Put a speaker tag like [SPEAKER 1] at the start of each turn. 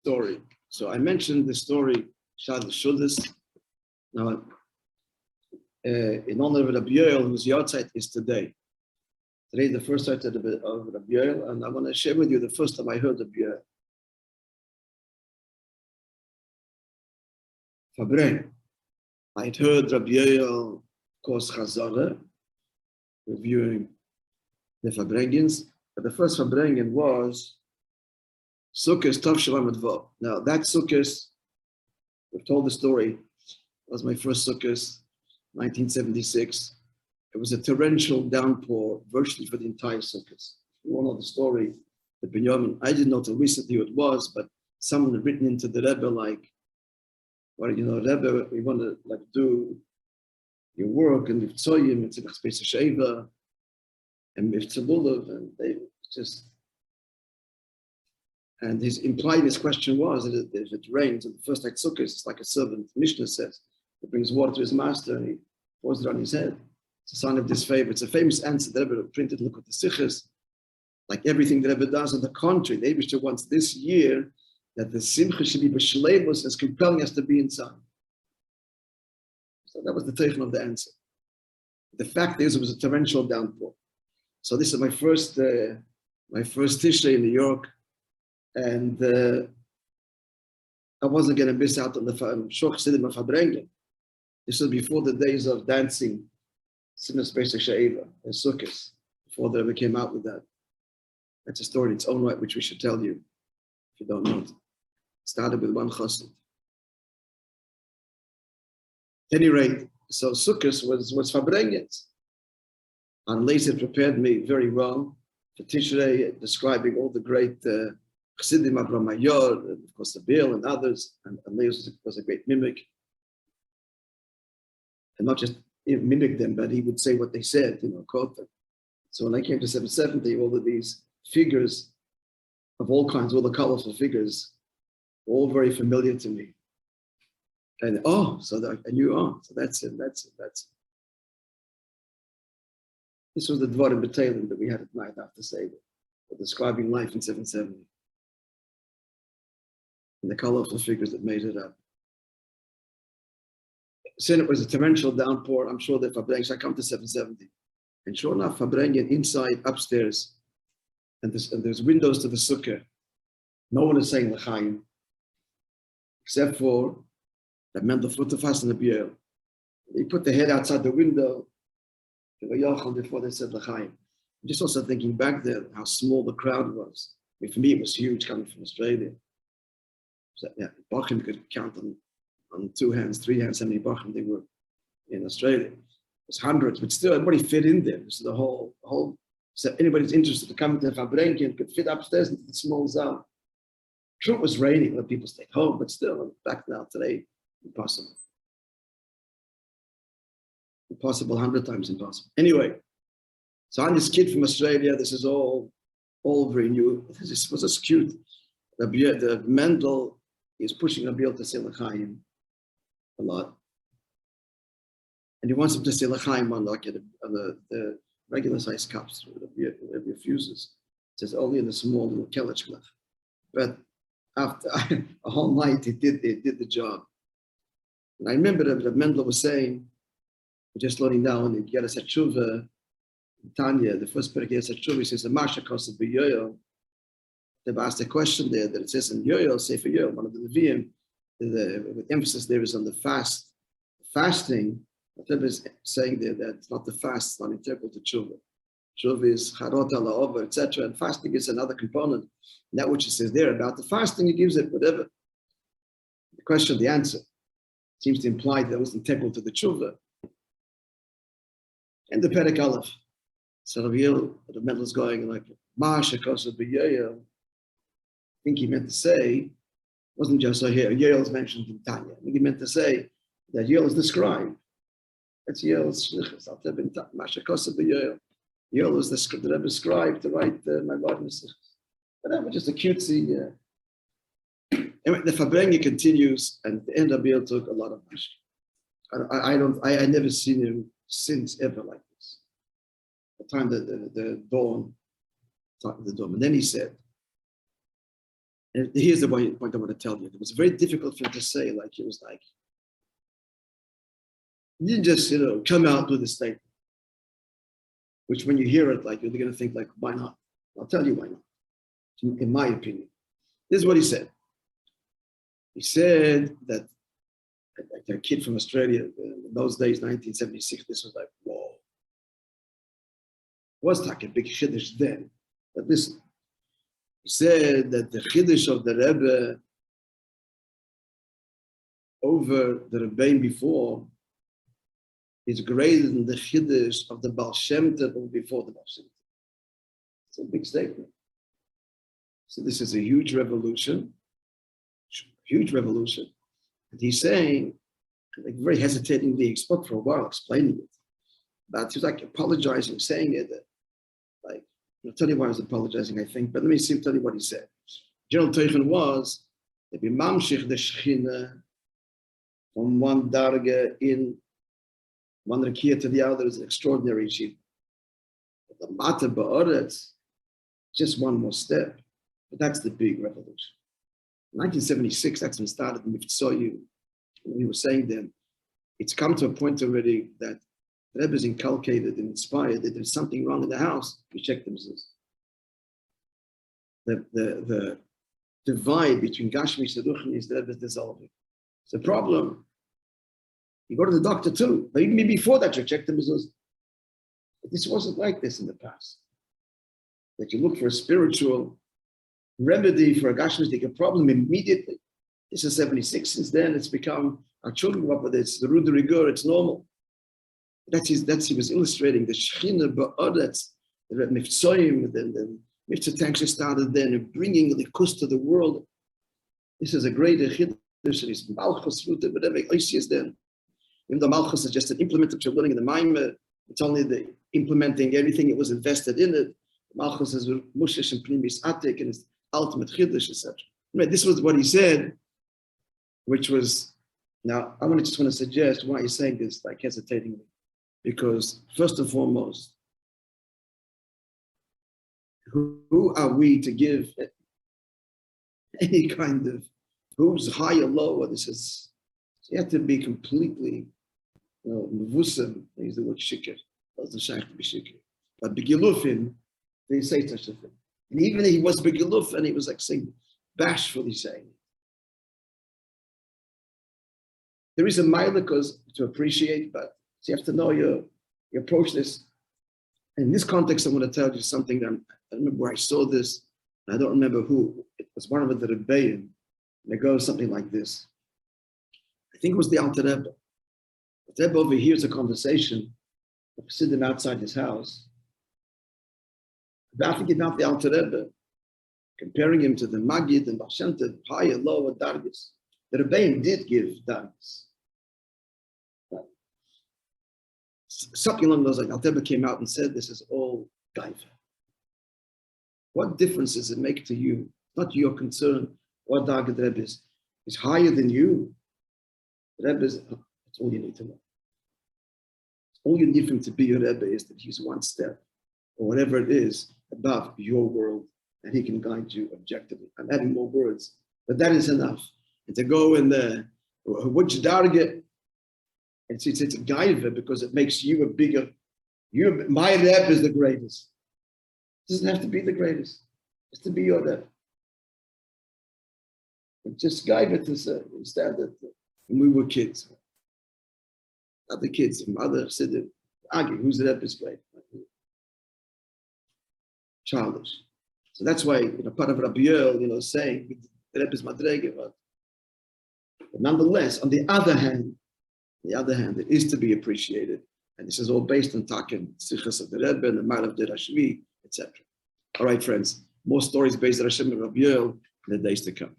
[SPEAKER 1] story. So I mentioned the story, Shad Shudas. Now, in honor of Rabbi Yoel, whose yahrzeit is today. Today is the first night of Rabbi Yoel, and I want to share with you the first time I heard Rabbi Yoel. Fabrein. I'd heard Rabbi Yoel, of course, Chazara, reviewing the Fabrengens, but the first Fabrengen was Sukkot Tov Shalom Advo. Now, that Sukkot, we've told the story, was my first Sukkot, 1976. It was a torrential downpour virtually for the entire Sukkot. You all know the story, the Binyamin. I didn't know till recently who it was, but someone had written into the Rebbe like, well, you know, Rebbe, we want to like do your work and Mivtzoyim, and Tzibach Space Sheva, and Mivtzabulav, and they just, and his implied his question was that if it rains on the first night Sukkot, it's like a servant, Mishnah says, he brings water to his master and he pours it on his head. It's a sign of disfavor. It's a famous answer that Rebbe printed, look at the Sichos, like everything that Rebbe does. On the contrary, the Eibishter wants this year that the Simcha should be b'shleibus, as compelling us to be inside. So that was the teichon of the answer. The fact is, it was a torrential downpour. So this is my first Tishrei in New York, and I wasn't going to miss out on the Shoch Chassidim of Fabrengen. This was before the days of dancing, Sinas Pesach She'eva, and Sukkot, before they ever came out with that. That's a story in its own right, which we should tell you, if you don't know it. It started with one chassid. At any rate, so Sukkot was Fabrengens. And later prepared me very well for Tishrei, describing all the great Chassidim, Avraham Mayor, and of course the Bill and others, and Leos was a great mimic. And not just mimic them, but he would say what they said, you know, quote them. So when I came to 770, all of these figures of all kinds, all the colorful figures, all very familiar to me. And so I knew, so that's it. This was the Dvarim B'Teilim that we had at night after Seder, describing life in 770. And the colorful figures that made it up. Since it was a torrential downpour, I'm sure that Fabrengen, I come to 770. And sure enough, Fabrengen inside, upstairs, and there's windows to the sukkah. No one is saying L'chaim, except for that Mendel Futafas and the Biel. They put the head outside the window, before they said L'chaim. I'm just also thinking back then how small the crowd was. I mean, for me, it was huge coming from Australia. So, yeah, Bachim could count on 2 hands, 3 hands, how many Bachim they were in Australia. It was hundreds, but still everybody fit in there. So the whole, so anybody's interested to come to Fabrengen could fit upstairs into the small zone. True, it was raining, let people stay home, but still, back now today, impossible. Impossible, 100 times impossible. Anyway, so I'm this kid from Australia. This is all very new. This was just cute. The Mendel is pushing a bill to say L'chaim a lot. And he wants him to say L'chaim on like the regular size cups, the refuses. It says only in the small little kelechklach. But after a whole night, he did the job. And I remember that Mendel was saying, we're just learning now, and you got to say tshuva. Tanya, the first parak he said tshuva, he says the Masha Kosa B'Yoyel. They've asked a question there that it says in Yoyel, Sefer Yoyel, one of the Nevi'im, the emphasis there is on the fasting. Whatever is saying there that it's not the fast, it's not integral to tshuva. Tshuva is charot ala over, etc. And fasting is another component. And that which it says there about the fasting, he gives it whatever. The question, the answer, seems to imply that it was integral to the tshuva. And the Perek Aleph. So the Mendel is going like, Masha Kosa B'Yoyel. I think he meant to say, wasn't just so here, Yoel is mentioned in Tanya. I think he meant to say that Yoel is the scribe. That's Yoel's shlichus. Masha Kosa B'Yoyel. Yoel was the Rebbe scribe to write my Lord Messiah. Whatever, just a cutesy. Anyway, the Fabrengen continues, and the end of Biel took a lot of Masha. I never seen him since ever like this. The time the dawn, and then he said, And here's the point I want to tell you. It was very difficult for him to say, like, he was like, you didn't just, come out with a statement, which when you hear it, like, you're going to think, like, why not? I'll tell you why not, in my opinion. This is what he said. He said that like a kid from Australia, in those days, 1976, this was like, whoa. It was like a big chiddush then. But listen, he said that the chiddush of the Rebbe over the Rebbein before is greater than the chiddush of the Baal Shem Tov before the Baal Shem Tov. It's a big statement. So this is a huge revolution. And he's saying, like very hesitatingly, he spoke for a while explaining it. But he was like apologizing, saying it. Like, I'll tell you why I was apologizing, I think, but let me tell you what he said. General Teichen was that we mamshich the Shechina from one darga in one rakia to the other is an extraordinary achievement. But the Mata Ba'aretz, just one more step. But that's the big revolution. In 1976, that's when it started in Miftsoyu. We were saying then, it's come to a point already that the Rebbe is inculcated and inspired that there's something wrong in the house, we check the mezuzah. The divide between Gashmi and Ruchni, the Rebbe is dissolving. It's a problem. You go to the doctor too, but even before that, you check the mezuzah. But this wasn't like this in the past. That you look for a spiritual remedy for a Gashmistic problem immediately. This is 76. Since then, it's become, our children grew up with it. It's the Rue de Rigueur, it's normal. He was illustrating the Shechina Ba'aretz, the Miftsoyim, the Miftzah actually started then, and bringing the Kus to the world. This is a great Chiddush, and it's Malchus, whatever Oisi is then. Even though Malchus is just an implement of learning in the Maimah, it's only the implementing everything it was invested in it. Malchus is Mushish and Primis Atik, and it's ultimate Chiddush, etc. This was what he said, which was, now I just want to suggest why he's saying this, like hesitatingly. Because first and foremost, who are we to give any kind of, who's high or low, or this is, you have to be completely, mevusam, they use the word shikr, doesn't shaykh to be shikr. But begilufin, they say such a thing. And even he was begiluf, and he was like saying, bashfully saying it. There is a mile to appreciate, but you have to know you approach this. In this context, I want to tell you something that I remember where I saw this, and I don't remember who. It was one of the Rabbi, and it goes something like this. I think it was the Alter Rebbe. The Rebbe overhears a conversation of sitting outside his house. I think about the Alter Rebbe, comparing him to the Magid and Baal Shem Tov, higher, lower dargis. The Rebbeim did give dargis. Something along those lines. Alter Rebbe came out and said, this is all gaiva. What difference does it make to you? Not your concern what dargah the Rebbe is. He's higher than you. The Rebbe is, that's all you need to know. All you need for him to be your Rebbe is that he's one step, or whatever it is, above your world, and he can guide you objectively. I'm adding more words, but that is enough. And to go in the, which dargah, it's a gaiva because it makes you a bigger, my Rebbe is the greatest. It doesn't have to be the greatest. It's to be your Rebbe. It's just gaiva to say, understand that when we were kids, other kids, mother said that, argue, who's the Rebbe's great? Childish. So that's why, part of Rabbi Yoel, saying the Rebbe's madrege, but nonetheless, on the other hand, it is to be appreciated. And this is all based on Taken, Sichas of the Rebbe, and the Mile of the Rashvi, etc. All right, friends, more stories based on Hashem and Rabbi Yoel in the days to come.